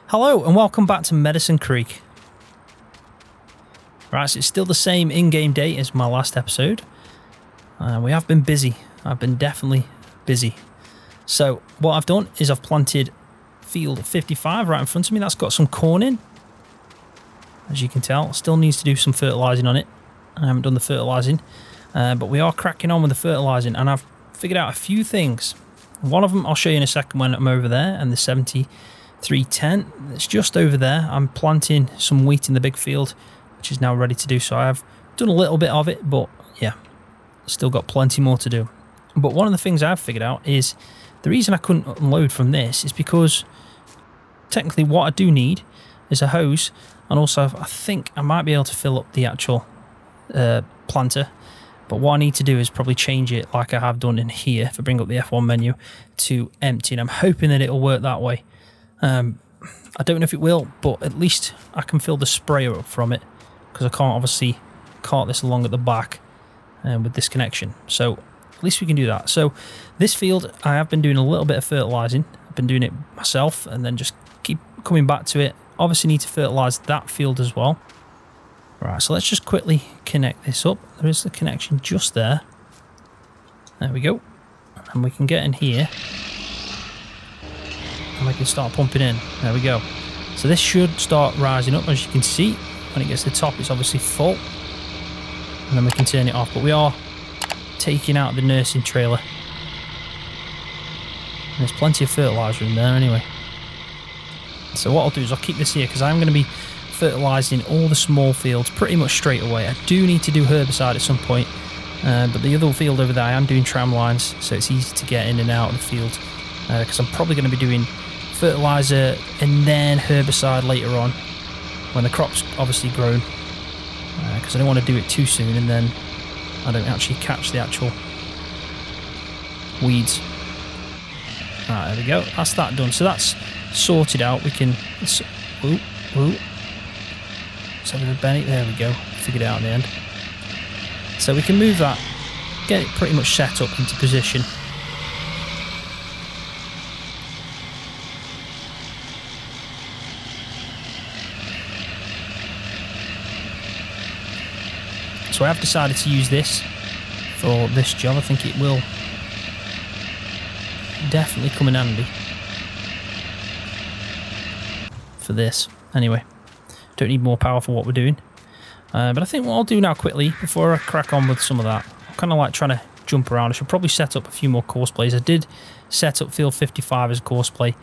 Hello and welcome back to Medicine Creek. Right, so it's still the same in-game day as my last episode. We have been busy. I've been definitely busy. So what I've done is I've planted field 55 right in front of me. That's got some corn in. As you can tell, still needs to do some fertilising on it. I haven't done the fertilising, but we are cracking on with the fertilising, and I've figured out a few things. One of them I'll show you in a second when I'm over there, and the 7310 that's just over there. I'm planting some wheat in the big field, which is now ready to do so. I've done a little bit of it, but yeah, still got plenty more to do. But one of the things I've figured out is the reason I couldn't unload from this is because technically what I do need is a hose, and also I think I might be able to fill up the actual planter. But what I need to do is probably change it like I have done in here, if I bring up the F1 menu, to empty, and I'm hoping that it'll work that way. I don't know if it will, but at least I can fill the sprayer up from it, because I can't obviously cart this along at the back with this connection. So at least we can do that. So this field, I have been doing a little bit of fertilising. I've been doing it myself and then just keep coming back to it. Obviously need to fertilise that field as well. Right, so let's just quickly connect this up. There is the connection just there. There we go. And we can get in here. And we can start pumping in. There we go. So this should start rising up, as you can see. When it gets to the top, it's obviously full. And then we can turn it off. But we are taking out the nursing trailer. And there's plenty of fertiliser in there anyway. So what I'll do is I'll keep this here, because I'm going to be fertilising all the small fields pretty much straight away. I do need to do herbicide at some point, but the other field over there I am doing tram lines, so it's easy to get in and out of the field, because I'm probably going to be doing fertiliser and then herbicide later on when the crop's obviously grown, because I don't want to do it too soon and then I don't actually catch the actual weeds. Right, there we go, that's that done. So that's sorted out. We can let's have a Benny. There we go, figured it out in the end. So we can move that, get it pretty much set up into position. So I have decided to use this for this job. I think it will definitely come in handy for this. Anyway, don't need more power for what we're doing. But I think what I'll do now quickly, before I crack on with some of that, I'm kind of like trying to jump around. I should probably set up a few more course plays. I did set up field 55 as a course play.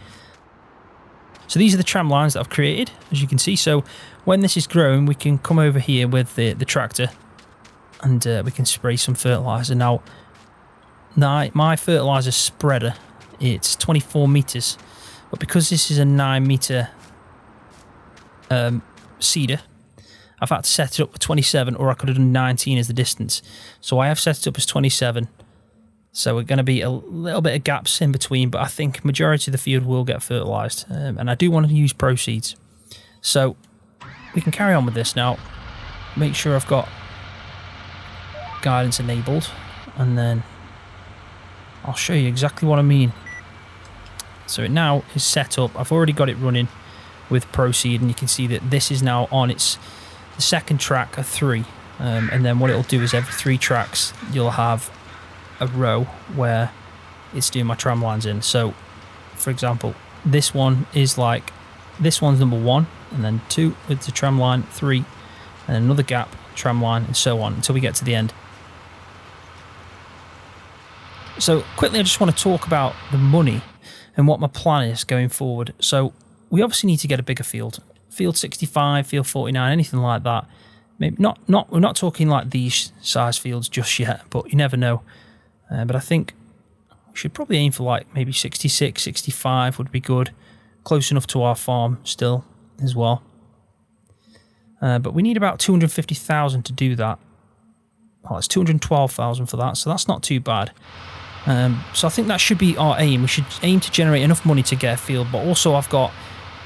So these are the tram lines that I've created, as you can see. So when this is grown, we can come over here with the tractor, and we can spray some fertiliser. Now my fertiliser spreader, it's 24 metres, but because this is a 9 metre cedar, I've had to set it up for 27, or I could have done 19 as the distance. So I have set it up as 27. So we're going to be a little bit of gaps in between, but I think majority of the field will get fertilised. And I do want to use ProSeeds. So we can carry on with this now. Make sure I've got guidance enabled, and then I'll show you exactly what I mean. So it now is set up. I've already got it running with ProSeed, and you can see that this is now on its the second track of 3, and then what it'll do is every 3 tracks you'll have a row where it's doing my tram lines in. So for example, this one is like, this one's number 1, and then 2 with the tram line, 3, and another gap, tram line, and so on until we get to the end. So quickly, I just want to talk about the money and what my plan is going forward. So we obviously need to get a bigger field. Field 65, field 49, anything like that. Maybe we're not talking like these size fields just yet, but you never know. But I think we should probably aim for like maybe 66, 65 would be good. Close enough to our farm still as well. But we need about 250,000 to do that. Well, it's 212,000 for that, so that's not too bad. So I think that should be our aim. We should aim to generate enough money to get a field, but also I've got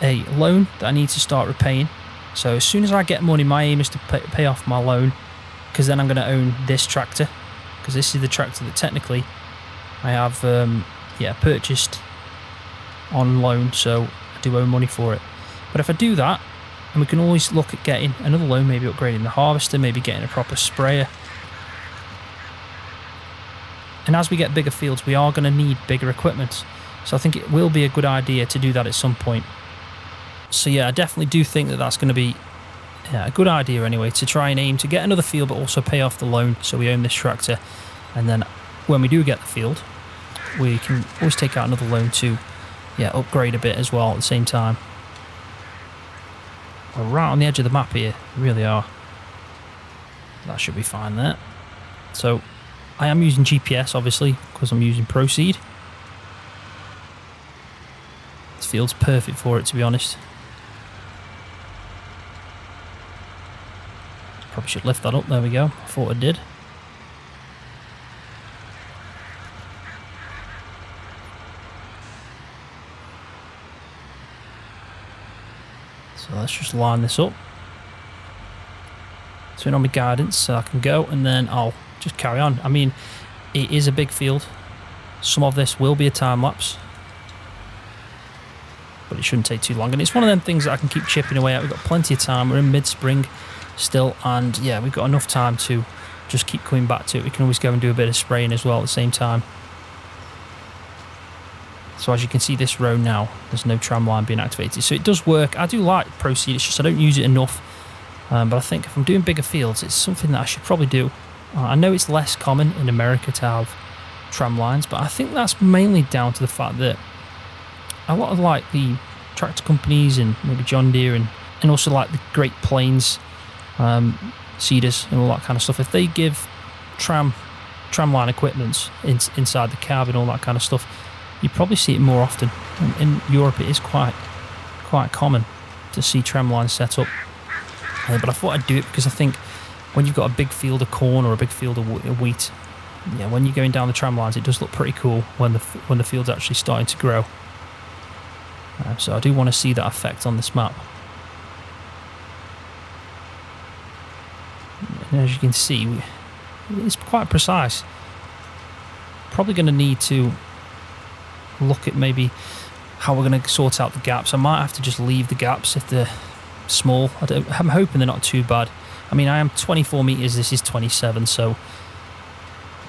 a loan that I need to start repaying. So as soon as I get money, my aim is to pay off my loan, because then I'm going to own this tractor, because this is the tractor that technically I have purchased on loan, so I do owe money for it. But if I do that, and we can always look at getting another loan, maybe upgrading the harvester, maybe getting a proper sprayer. And as we get bigger fields, we are going to need bigger equipment. So I think it will be a good idea to do that at some point. So yeah, I definitely do think that that's going to be a good idea anyway, to try and aim to get another field, but also pay off the loan so we own this tractor. And then when we do get the field, we can always take out another loan to upgrade a bit as well at the same time. We're right on the edge of the map here, we really are. That should be fine there. So I am using GPS obviously because I'm using ProSeed. This field's perfect for it, to be honest. Probably should lift that up, there we go. I thought I did. So let's just line this up. Turn on my guidance so I can go, and then I'll just carry on. I mean, it is a big field. Some of this will be a time lapse, but it shouldn't take too long. And it's one of them things that I can keep chipping away at. We've got plenty of time. We're in mid-spring still, and yeah, we've got enough time to just keep coming back to it. We can always go and do a bit of spraying as well at the same time. So as you can see, this row now, there's no tram line being activated. So it does work. I do like ProSeed, it's just I don't use it enough. But I think if I'm doing bigger fields, it's something that I should probably do. I know it's less common in America to have tram lines, but I think that's mainly down to the fact that a lot of like the tractor companies and maybe John Deere and also like the Great Plains Cedars and all that kind of stuff, if they give tramline equipment inside the cab and all that kind of stuff, you probably see it more often. In Europe it is quite common to see tramlines set up. But I thought I'd do it because I think when you've got a big field of corn or a big field of wheat, when you're going down the tram lines, it does look pretty cool when the field's actually starting to grow. So I do want to see that effect on this map. And as you can see, it's quite precise. Probably going to need to look at maybe how we're going to sort out the gaps. I might have to just leave the gaps if they're small. I'm hoping they're not too bad. I mean, I am 24 meters, this is 27, so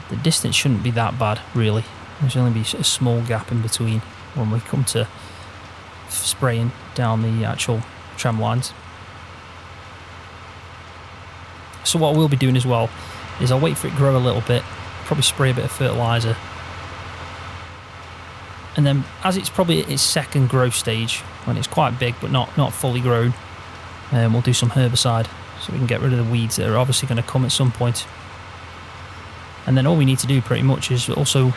the distance shouldn't be that bad really. There's only be a small gap in between when we come to spraying down the actual tram lines. So what I will be doing as well is I'll wait for it to grow a little bit, probably spray a bit of fertilizer, and then as it's probably at its second growth stage, when it's quite big but not fully grown, we'll do some herbicide so we can get rid of the weeds that are obviously going to come at some point. And then all we need to do pretty much is also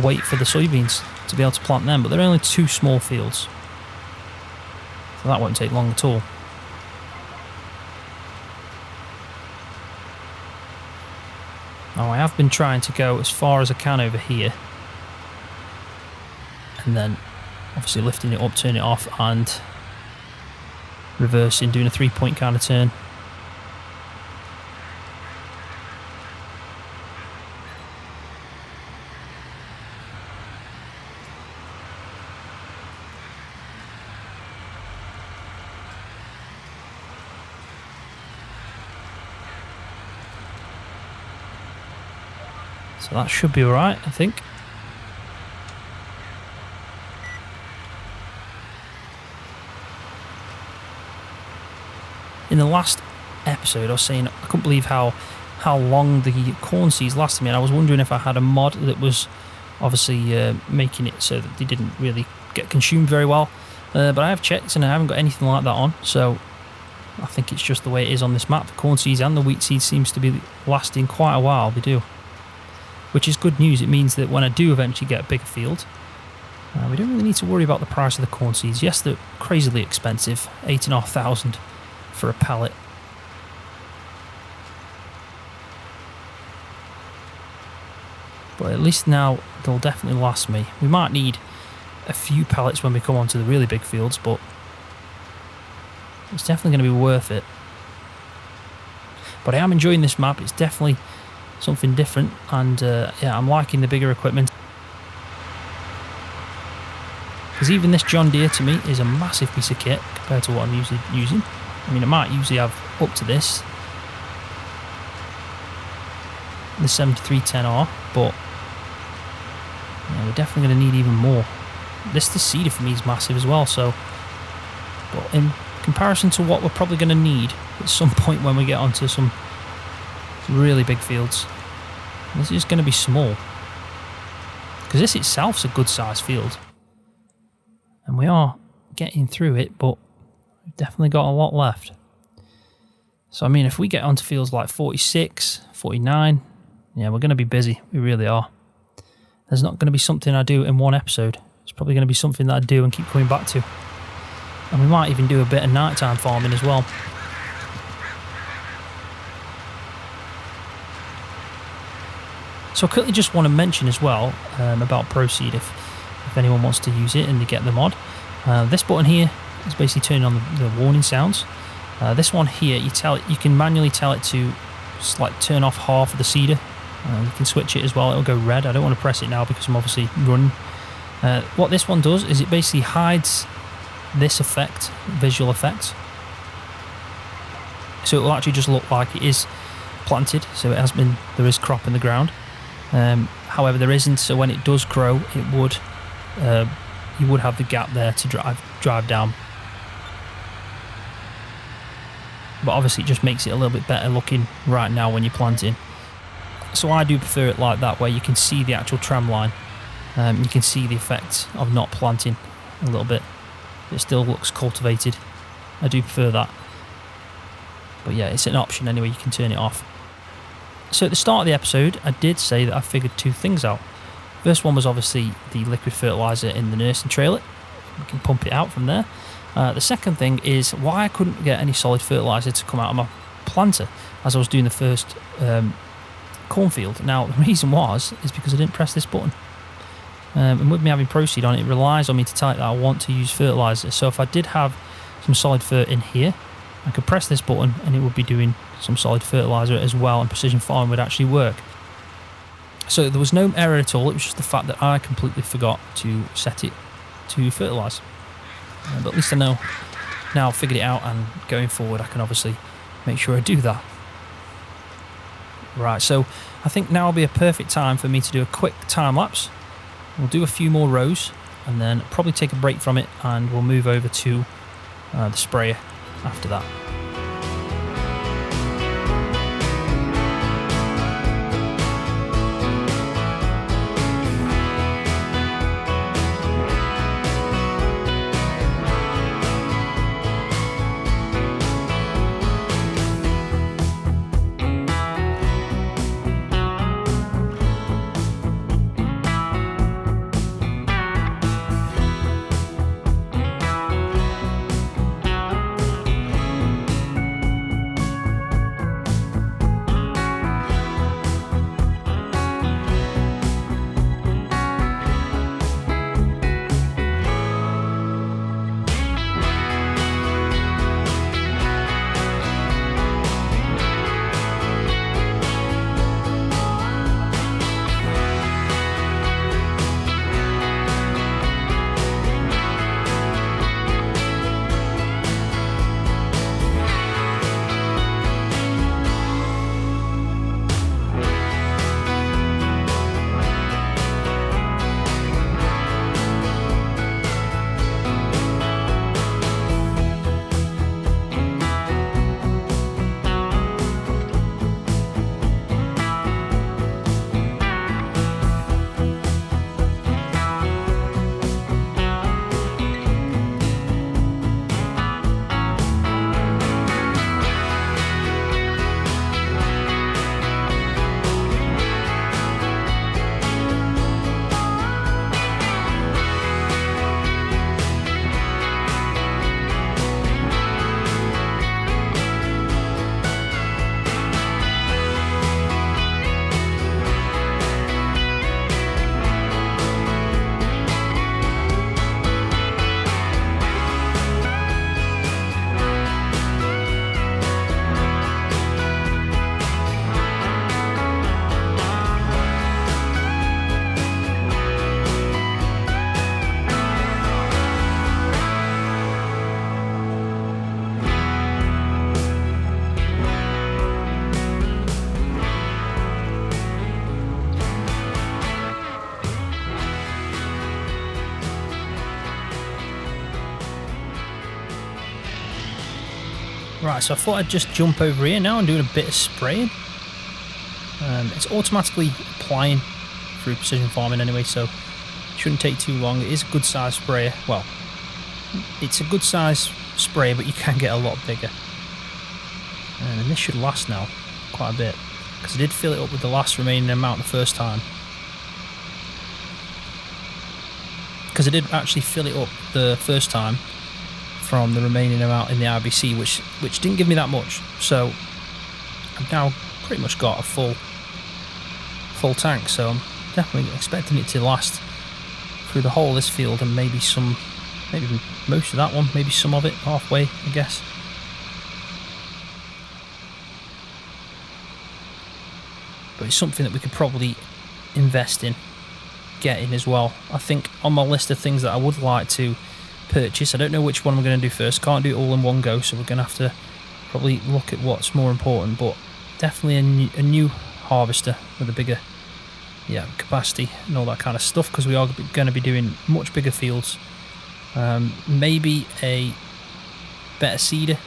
wait for the soybeans to be able to plant them, but they're only 2 small fields, so that won't take long at all. Now I have been trying to go as far as I can over here, and then obviously lifting it up, turn it off, and reversing, doing a 3-point kind of turn. So that should be alright, I think. In the last episode I was saying I couldn't believe how long the corn seeds lasted me, and I was wondering if I had a mod that was obviously making it so that they didn't really get consumed very well. But I have checked and I haven't got anything like that on, so I think it's just the way it is on this map. The corn seeds and the wheat seeds seems to be lasting quite a while, they do. Which is good news. It means that when I do eventually get a bigger field, we don't really need to worry about the price of the corn seeds. Yes, they're crazily expensive, 8,500 for a pallet. But at least now they'll definitely last me. We might need a few pallets when we come onto the really big fields, but it's definitely going to be worth it. But I am enjoying this map. It's definitely something different, and yeah, I'm liking the bigger equipment. Because even this John Deere to me is a massive piece of kit compared to what I'm usually using. I mean, I might usually have up to this, the 7310R, but yeah, we're definitely going to need even more. This Cedar for me is massive as well, so, but in comparison to what we're probably going to need at some point when we get onto some really big fields, this is going to be small. Because this itself's a good sized field. And we are getting through it, but we've definitely got a lot left. So I mean, if we get onto fields like 46, 49, yeah, we're going to be busy. We really are. There's not going to be something I do in one episode. It's probably going to be something that I do and keep coming back to. And we might even do a bit of nighttime farming as well. So I quickly just want to mention as well about ProSeed if anyone wants to use it and they get the mod. This button here is basically turning on the warning sounds. This one here, you can manually tell it to just like turn off half of the Cedar. You can switch it as well, it'll go red. I don't want to press it now because I'm obviously running. What this one does is it basically hides this effect, visual effect. So it will actually just look like it is planted, so there is crop in the ground. However, there isn't, so when it does grow, it would you would have the gap there to drive down. But obviously it just makes it a little bit better looking right now when you're planting. So I do prefer it like that, where you can see the actual tram line. You can see the effect of not planting a little bit. It still looks cultivated. I do prefer that. But yeah, it's an option anyway, you can turn it off. So at the start of the episode, I did say that I figured two things out. First one was obviously the liquid fertilizer in the nursing trailer. We can pump it out from there. The second thing is why I couldn't get any solid fertilizer to come out of my planter as I was doing the first cornfield. Now, the reason is because I didn't press this button. And with me having ProSeed on, it relies on me to type that I want to use fertilizer. So if I did have some solid fert in here, I could press this button and it would be doing some solid fertilizer as well, and precision farming would actually work. So there was no error at all, it was just the fact that I completely forgot to set it to fertilise. But at least I know now I've figured it out, and going forward I can obviously make sure I do that. Right, so I think now will be a perfect time for me to do a quick time lapse. We'll do a few more rows and then probably take a break from it, and we'll move over to the sprayer after that. Right, so I thought I'd just jump over here now and do a bit of spraying. It's automatically applying through precision farming anyway, so it shouldn't take too long. It is a good size sprayer. Well, it's a good size sprayer, but you can get a lot bigger. And this should last now quite a bit, because I did fill it up with the last remaining amount the first time. Because I did actually fill it up the first time from the remaining amount in the RBC, which didn't give me that much. So I've now pretty much got a full tank, so I'm definitely expecting it to last through the whole of this field, and maybe most of that one, maybe some of it halfway, I guess. But it's something that we could probably invest in getting as well. I think on my list of things that I would like to purchase, I don't know which one we're going to do first. Can't do it all in one go, so we're going to have to probably look at what's more important. But definitely a new harvester with a bigger capacity and all that kind of stuff, because we are going to be doing much bigger fields. Maybe a better seeder,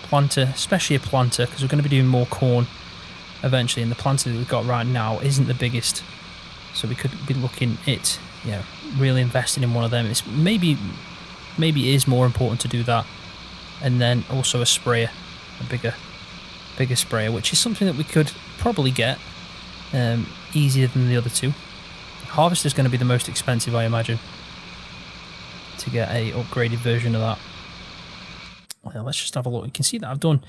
planter, especially a planter, because we're going to be doing more corn eventually, and the planter that we've got right now isn't the biggest, so we could be looking at really investing in one of them. It's maybe it is more important to do that, and then also a sprayer, a bigger sprayer, which is something that we could probably get easier than the other two. Harvester is going to be the most expensive, I imagine, to get a upgraded version of that. Well, let's just have a look. You can see that I've done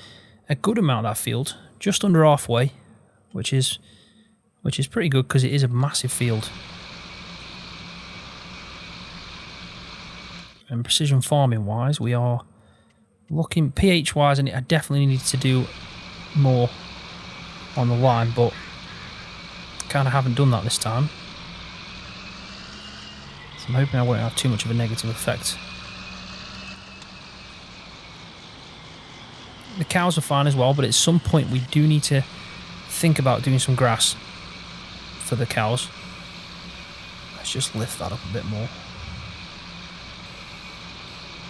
a good amount of that field, just under halfway, which is pretty good, because it is a massive field. And precision farming wise, we are looking pH wise, and I definitely need to do more on the line, but kind of haven't done that this time. So I'm hoping I won't have too much of a negative effect. The cows are fine as well, but at some point we do need to think about doing some grass for the cows. Let's just lift that up a bit more.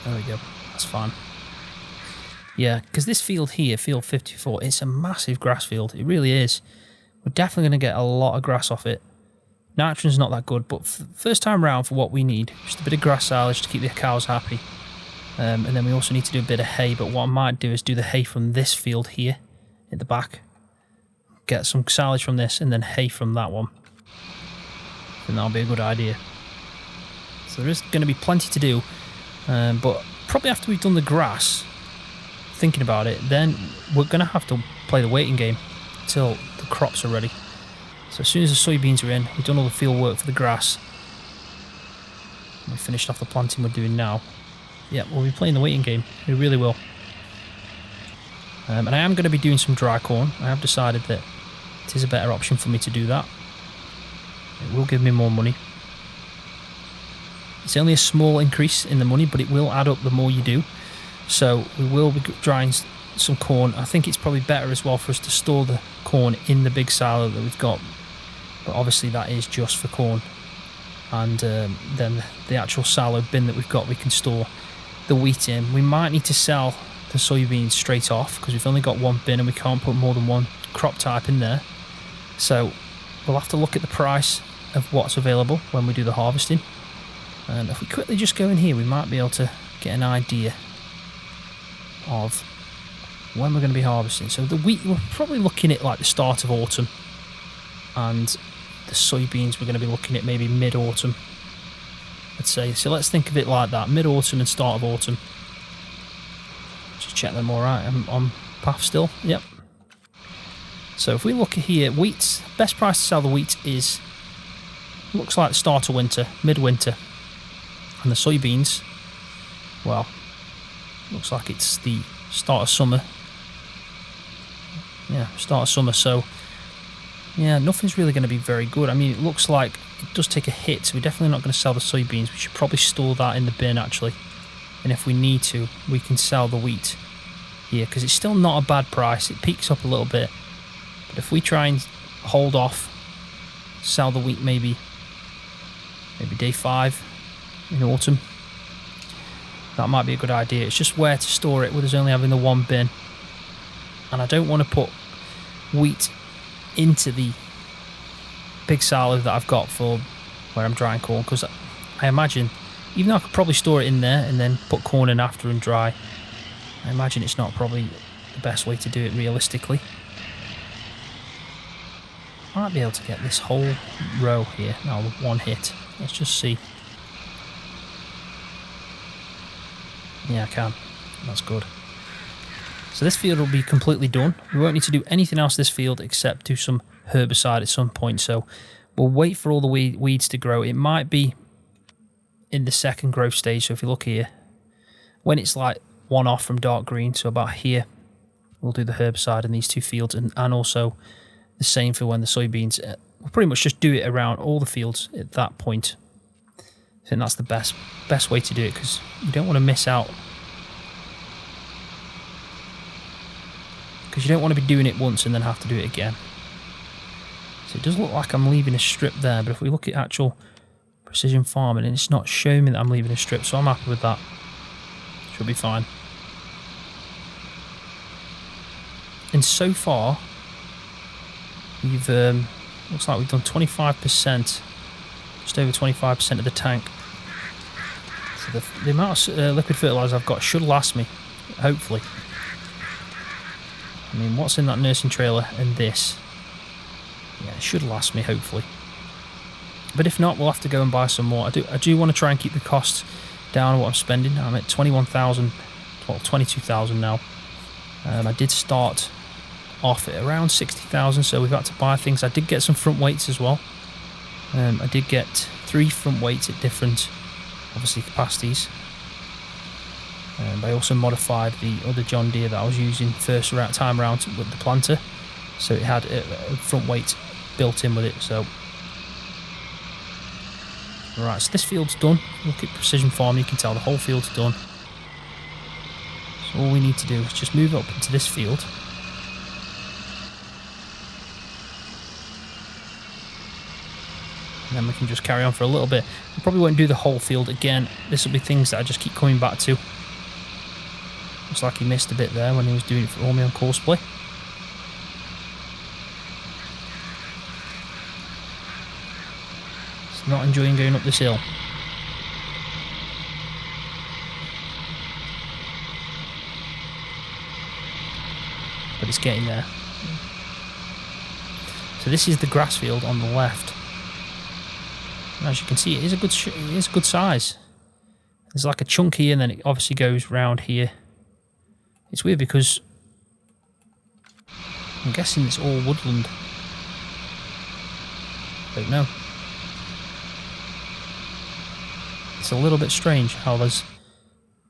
There we go, that's fine. Yeah, because this field here, field 54, it's a massive grass field. It really is. We're definitely going to get a lot of grass off it. Nitrogen's not that good, but first time round for what we need, just a bit of grass silage to keep the cows happy. And then we also need to do a bit of hay, but what I might do is do the hay from this field here at the back. Get some silage from this and then hay from that one. I think that'll be a good idea. So there is going to be plenty to do, but probably after we've done the grass, thinking about it, then we're going to have to play the waiting game until the crops are ready. So as soon as the soybeans are in, we've done all the field work for the grass, we finished off the planting we're doing now. Yeah, we'll be playing the waiting game. We really will. And I am going to be doing some dry corn. I have decided that it is a better option for me to do that. It will give me more money. It's only a small increase in the money, but it will add up the more you do. So we will be drying some corn. I think it's probably better as well for us to store the corn in the big silo that we've got. But obviously that is just for corn. And then the actual silo bin that we've got, we can store the wheat in. We might need to sell the soybeans straight off, because we've only got one bin and we can't put more than one crop type in there. So we'll have to look at the price of what's available when we do the harvesting. And if we quickly just go in here, we might be able to get an idea of when we're going to be harvesting. So the wheat, we're probably looking at like the start of autumn, and the soybeans we're going to be looking at maybe mid-autumn, I'd say. So let's think of it like that, mid-autumn and start of autumn. Just check them all right. I'm on path still. Yep. So if we look at here, wheat, best price to sell the wheat is, looks like the start of winter, mid-winter. And the soybeans, well, looks like it's the start of summer. Yeah, start of summer. So yeah, nothing's really going to be very good. I mean, it looks like it does take a hit, so we're definitely not going to sell the soybeans. We should probably store that in the bin, actually. And if we need to, we can sell the wheat here, because it's still not a bad price. It peaks up a little bit. But if we try and hold off, sell the wheat maybe day 5 in autumn, that might be a good idea. It's just where to store it with us only having the one bin. and I don't want to put wheat into the big silo that I've got for where I'm drying corn, because I imagine, even though I could probably store it in there and then put corn in after and dry, I imagine it's not probably the best way to do it realistically. Might be able to get this whole row here now with one hit. Let's just see. Yeah, I can. That's good. So this field will be completely done. We won't need to do anything else this field except do some herbicide at some point. So we'll wait for all the weeds to grow. It might be in the second growth stage. So if you look here, when it's like one off from dark green, so about here, we'll do the herbicide in these two fields, and also the same for when the soybeans. We'll pretty much just do it around all the fields at that point. I think that's the best way to do it, because you don't want to miss out. Because you don't want to be doing it once and then have to do it again. So it does look like I'm leaving a strip there, but if we look at actual precision farming, and it's not showing me that I'm leaving a strip, so I'm happy with that. Should be fine. And so far, we've looks like we've done 25%, just over 25% of the tank. So the amount of liquid fertilizer I've got should last me, hopefully. I mean, what's in that nursing trailer and this? Yeah, it should last me, hopefully. But if not, we'll have to go and buy some more. I do want to try and keep the costs down on what I'm spending. I'm at 21,000, well, 22,000 now. I did start off at around 60,000, so we've had to buy things. I did get some front weights as well. I did get 3 front weights at different, obviously, capacities. I also modified the other John Deere that I was using first time around with the planter, so it had a front weight built in with it. So, right, so this field's done. Look at precision farming, you can tell the whole field's done. So all we need to do is just move up into this field. And then we can just carry on for a little bit. We probably won't do the whole field again. This will be things that I just keep coming back to. Looks like he missed a bit there when he was doing it for me on Courseplay. He's not enjoying going up this hill. But it's getting there. So this is the grass field on the left. And as you can see, it is a good size. There's like a chunk here, and then it obviously goes round here. It's weird because I'm guessing it's all woodland. Don't know. It's a little bit strange how there's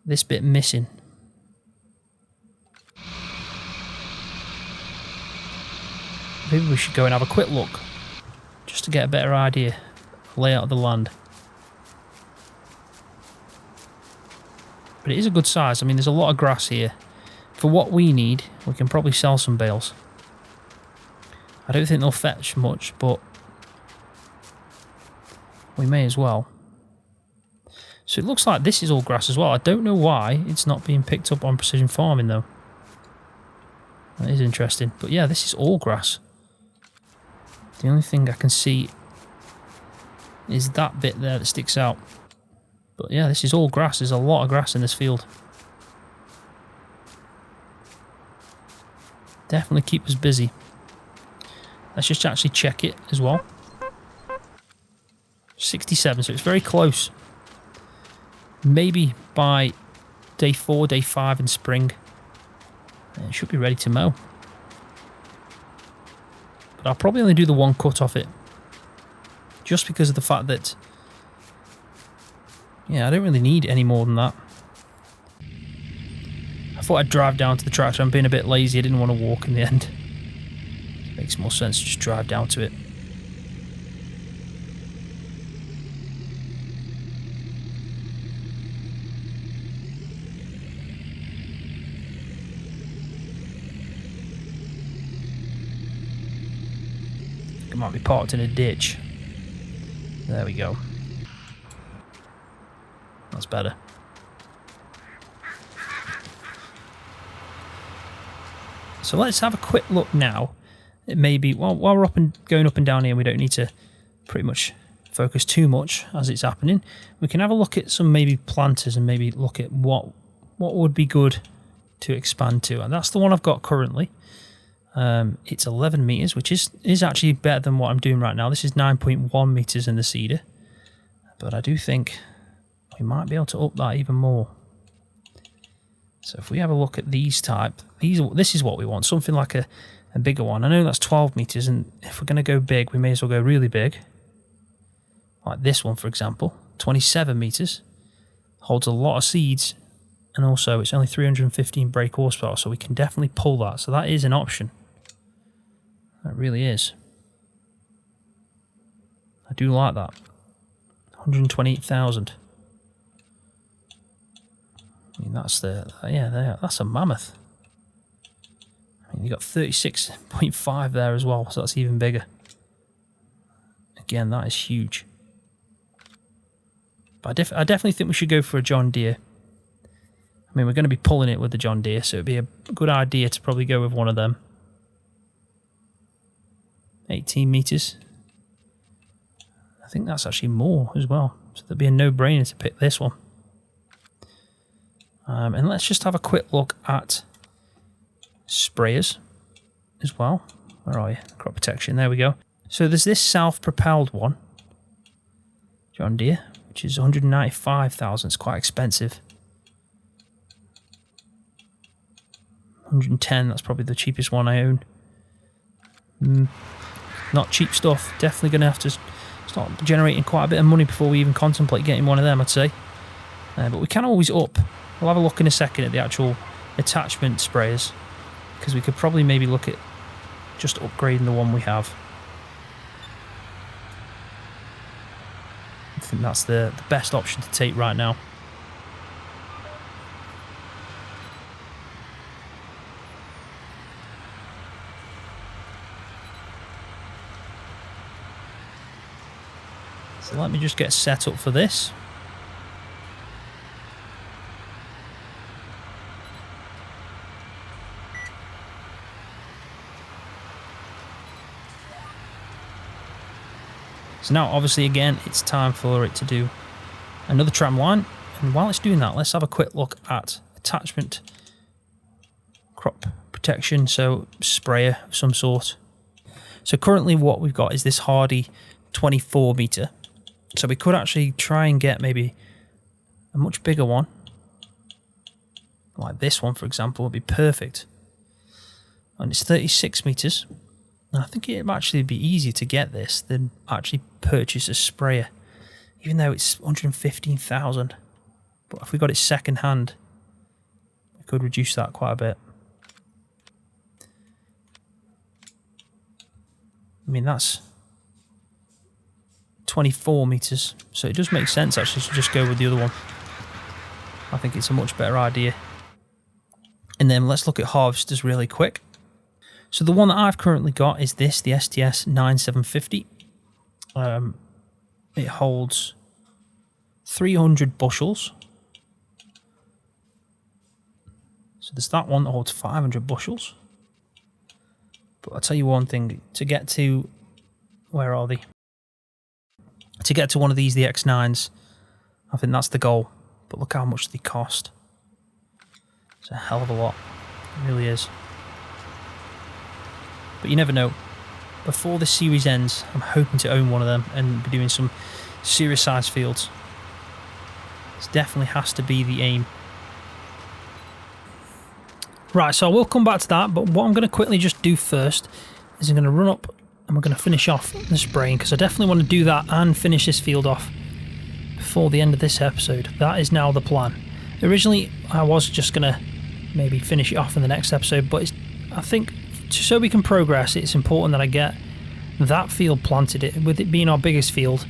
this bit missing. Maybe we should go and have a quick look just to get a better idea of the layout of the land. But it is a good size. I mean, there's a lot of grass here. For what we need, we can probably sell some bales. I don't think they'll fetch much, but we may as well. So it looks like this is all grass as well. I don't know why it's not being picked up on precision farming though. That is interesting. But yeah, this is all grass. The only thing I can see is that bit there that sticks out. But yeah, this is all grass. There's a lot of grass in this field. Definitely keep us busy. Let's just actually check it as well. 67, so it's very close. Maybe by day 4, day 5 in spring, it should be ready to mow. But I'll probably only do the one cut off it, just because of the fact that, yeah, I don't really need any more than that. I thought I'd drive down to the tractor. I'm being a bit lazy. I didn't want to walk in the end. It makes more sense to just drive down to it. It might be parked in a ditch. There we go. That's better. So let's have a quick look now. It may be, while we're going up and down here, we don't need to pretty much focus too much as it's happening. We can have a look at some maybe planters and maybe look at what would be good to expand to. And that's the one I've got currently. It's 11 meters, which is actually better than what I'm doing right now. This is 9.1 meters in the cedar, but I do think we might be able to up that even more. So if we have a look at these type, this is what we want, something like a bigger one. I know that's 12 meters, and if we're going to go big, we may as well go really big. Like this one, for example, 27 meters, holds a lot of seeds, and also it's only 315 brake horsepower, so we can definitely pull that. So that is an option. That really is. I do like that. 128,000. I mean, that's that's a mammoth. I mean, you got 36.5 there as well, so that's even bigger. Again, that is huge. But I definitely think we should go for a John Deere. I mean, we're going to be pulling it with the John Deere, so it'd be a good idea to probably go with one of them. 18 meters. I think that's actually more as well, so there'd be a no-brainer to pick this one. And let's just have a quick look at sprayers as well. Where are you? Crop protection, there we go. So there's this self-propelled one, John Deere, which is 195,000. It's quite expensive. 110, that's probably the cheapest one I own. Not cheap stuff. Definitely going to have to start generating quite a bit of money before we even contemplate getting one of them, I'd say. But we can always up. We'll have a look in a second at the actual attachment sprayers, because we could probably maybe look at just upgrading the one we have. I think that's the best option to take right now. So let me just get set up for this. So now, obviously, again, it's time for it to do another tram line. And while it's doing that, let's have a quick look at attachment, crop protection, so sprayer of some sort. So currently what we've got is this Hardy 24 meter. So we could actually try and get maybe a much bigger one. Like this one, for example, would be perfect. And it's 36 meters. I think it might actually be easier to get this than actually purchase a sprayer, even though it's 115,000. But if we got it second hand, we could reduce that quite a bit. I mean, that's 24 meters, so it does make sense actually to just go with the other one. I think it's a much better idea. And then let's look at harvesters really quick. So the one that I've currently got is this, the STS9750. It holds 300 bushels. So there's that one that holds 500 bushels. But I'll tell you one thing, to get to, where are they? To get to one of these, the X9s, I think that's the goal. But look how much they cost. It's a hell of a lot. It really is. But you never know. Before this series ends, I'm hoping to own one of them and be doing some serious size fields. This definitely has to be the aim. Right, so I will come back to that, but what I'm going to quickly just do first is I'm going to run up and we're going to finish off the spraying, because I definitely want to do that and finish this field off before the end of this episode. That is now the plan. Originally, I was just going to maybe finish it off in the next episode, but I think so we can progress, it's important that I get that field planted, with it being our biggest field.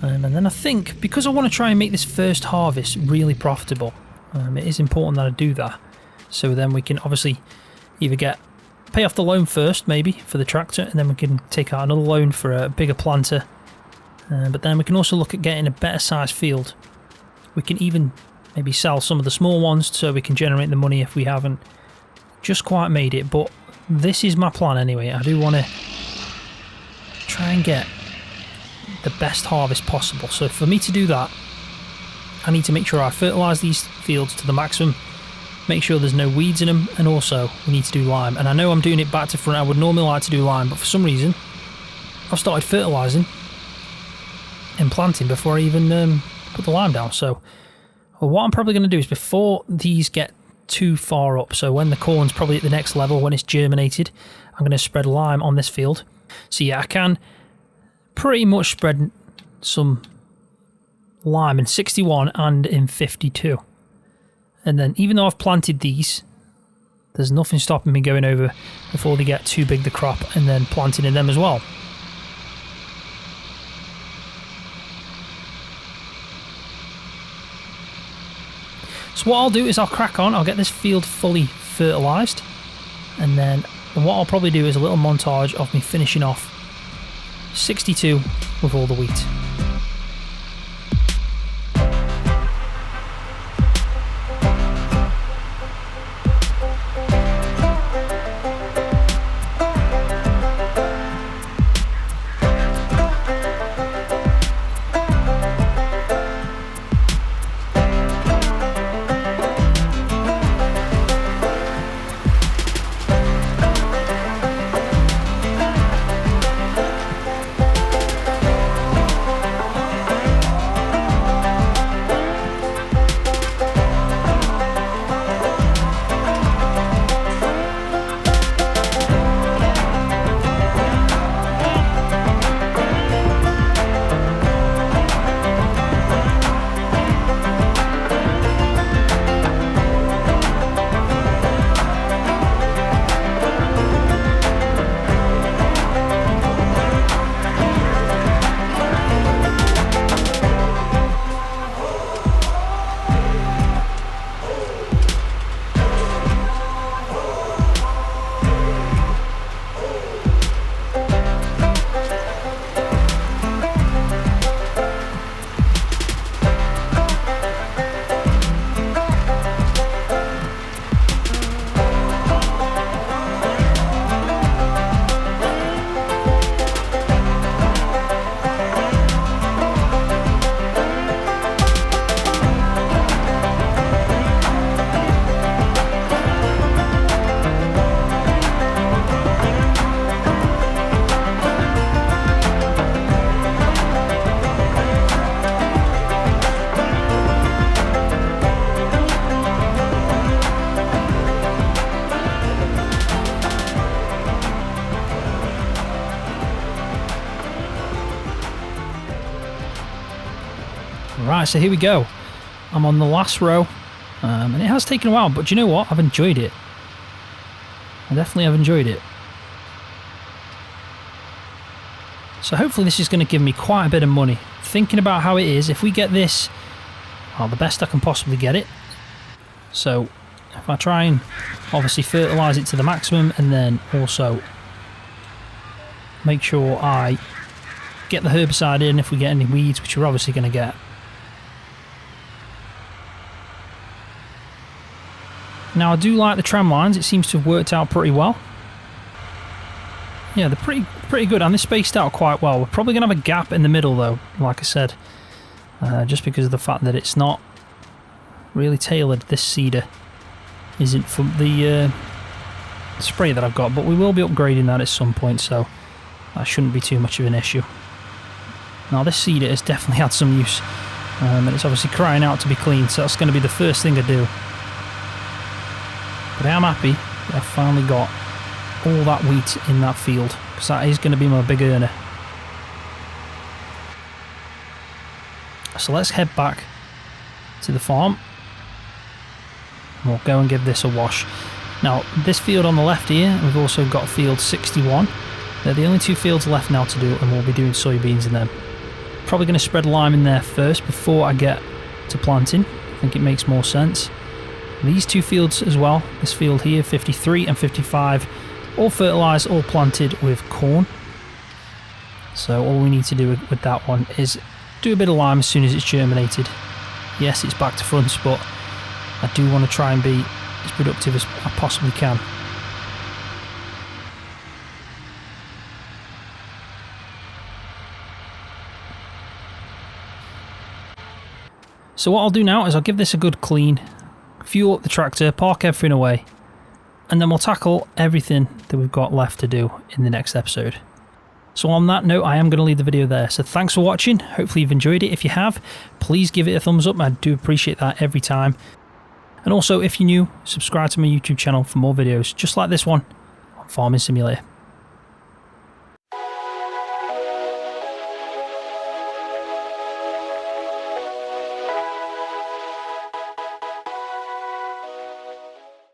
And then I think, because I want to try and make this first harvest really profitable, it is important that I do that. So then we can obviously either pay off the loan first, maybe, for the tractor, and then we can take out another loan for a bigger planter. But then we can also look at getting a better sized field. We can even maybe sell some of the small ones so we can generate the money if we haven't just quite made it, but this is my plan anyway. I do want to try and get the best harvest possible. So for me to do that, I need to make sure I fertilise these fields to the maximum, make sure there's no weeds in them, and also we need to do lime. And I know I'm doing it back to front. I would normally like to do lime, but for some reason I've started fertilising and planting before I even put the lime down. So what I'm probably going to do is, before these get too far up, so when the corn's probably at the next level, when it's germinated, I'm going to spread lime on this field. So yeah, I can pretty much spread some lime in 61 and in 52. And then even though I've planted these, there's nothing stopping me going over before they get too big, the crop, and then planting in them as well. So what I'll do is I'll crack on, I'll get this field fully fertilised, and then what I'll probably do is a little montage of me finishing off 62 with all the wheat. Right, so here we go. I'm on the last row, and it has taken a while, but do you know what? I've enjoyed it. I definitely have enjoyed it. So hopefully this is going to give me quite a bit of money. Thinking about how it is, if we get this, well, the best I can possibly get it. So if I try and obviously fertilise it to the maximum, and then also make sure I get the herbicide in if we get any weeds, which we're obviously going to get. Now I do like the tram lines, it seems to have worked out pretty well. Yeah, they're pretty good, and they're spaced out quite well. We're probably going to have a gap in the middle though, like I said, just because of the fact that it's not really tailored. This seeder isn't for the spray that I've got, but we will be upgrading that at some point, so that shouldn't be too much of an issue. Now this seeder has definitely had some use, and it's obviously crying out to be cleaned, so that's going to be the first thing I do. But I am happy that I've finally got all that wheat in that field, because that is going to be my big earner. So let's head back to the farm, and we'll go and give this a wash. Now this field on the left here, we've also got field 61. They're the only two fields left now to do, and we'll be doing soybeans in them. Probably going to spread lime in there first before I get to planting. I think it makes more sense. These two fields as well, this field here, 53 and 55, all fertilised, all planted with corn. So all we need to do with that one is do a bit of lime as soon as it's germinated. Yes, it's back to front, but I do want to try and be as productive as I possibly can. So what I'll do now is I'll give this a good clean, fuel up the tractor, park everything away, and then we'll tackle everything that we've got left to do in the next episode. So on that note, I am going to leave the video there. So thanks for watching. Hopefully you've enjoyed it. If you have, please give it a thumbs up. I do appreciate that every time. And also, if you're new, subscribe to my YouTube channel for more videos just like this one on Farming Simulator.